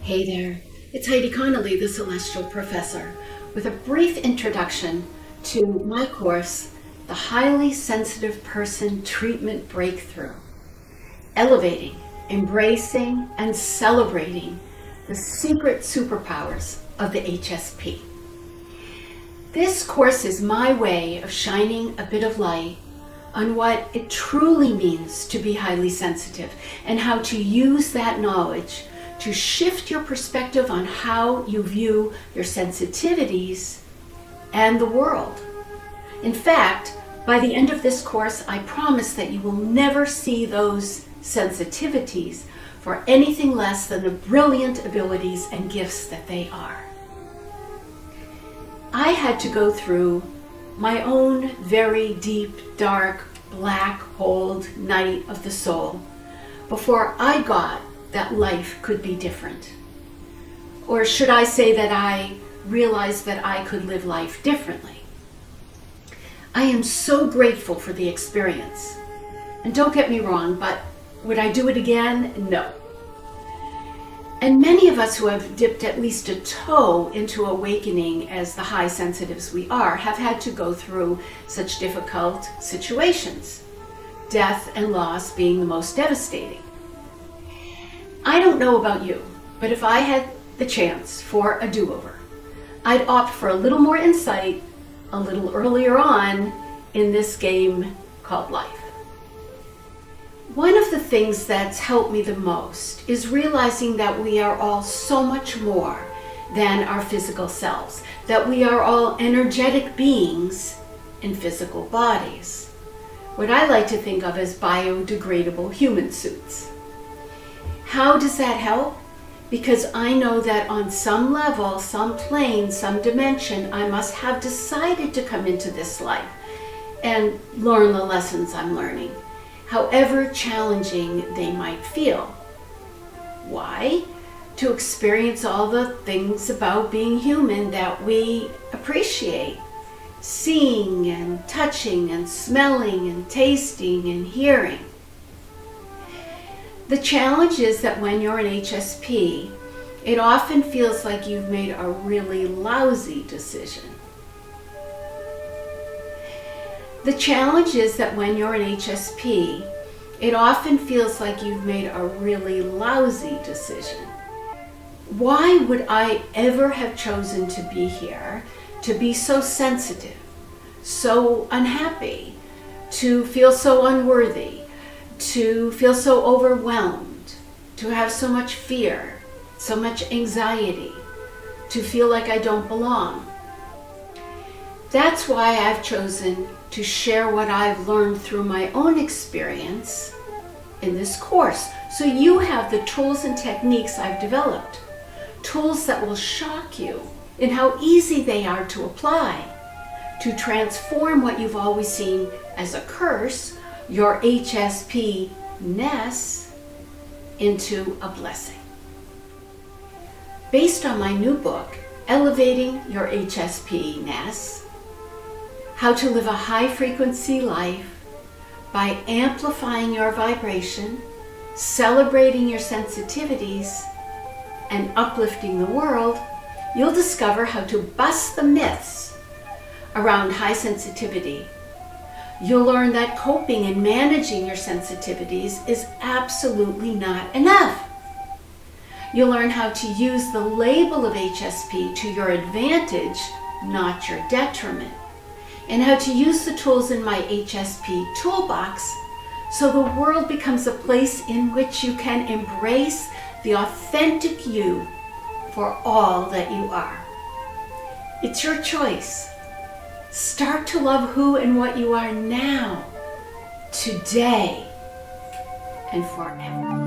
Hey there, it's Heidi Connolly, the Celestial Professor, with a brief introduction to my course, The Highly Sensitive Person Treatment Breakthrough, elevating, embracing, and celebrating the secret superpowers of the HSP. This course is my way of shining a bit of light on what it truly means to be highly sensitive and how to use that knowledge to shift your perspective on how you view your sensitivities and the world. In fact, by the end of this course, I promise that you will never see those sensitivities for anything less than the brilliant abilities and gifts that they are. I had to go through my own very deep, dark, black hole night of the soul before I got that life could be different. Or should I say that I realized that I could live life differently. I am so grateful for the experience. And don't get me wrong, but would I do it again? No. And many of us who have dipped at least a toe into awakening as the high sensitives we are have had to go through such difficult situations, death and loss being the most devastating. I don't know about you, but if I had the chance for a do-over, I'd opt for a little more insight a little earlier on in this game called life. One of the things that's helped me the most is realizing that we are all so much more than our physical selves, that we are all energetic beings in physical bodies, what I like to think of as biodegradable human suits. How does that help? Because I know that on some level, some plane, some dimension, I must have decided to come into this life and learn the lessons I'm learning, however challenging they might feel. Why? To experience all the things about being human that we appreciate. Seeing and touching and smelling and tasting and hearing. The challenge is that when you're an HSP, it often feels like you've made a really lousy decision. The challenge is that when you're an HSP, it often feels like you've made a really lousy decision. Why would I ever have chosen to be here, to be so sensitive, so unhappy, to feel so unworthy, to feel so overwhelmed, to have so much fear, so much anxiety, to feel like I don't belong? That's why I've chosen to share what I've learned through my own experience in this course, so you have the tools and techniques I've developed, tools that will shock you in how easy they are to apply, to transform what you've always seen as a curse, your HSP-ness, into a blessing. Based on my new book, Elevating Your HSP-ness, How to Live a High-Frequency Life by Amplifying Your Vibration, Celebrating Your Sensitivities, and Uplifting the World, you'll discover how to bust the myths around high sensitivity. You'll learn that coping and managing your sensitivities is absolutely not enough. You'll learn how to use the label of HSP to your advantage, not your detriment, and how to use the tools in my HSP toolbox so the world becomes a place in which you can embrace the authentic you for all that you are. It's your choice. Start to love who and what you are now, today, and forever.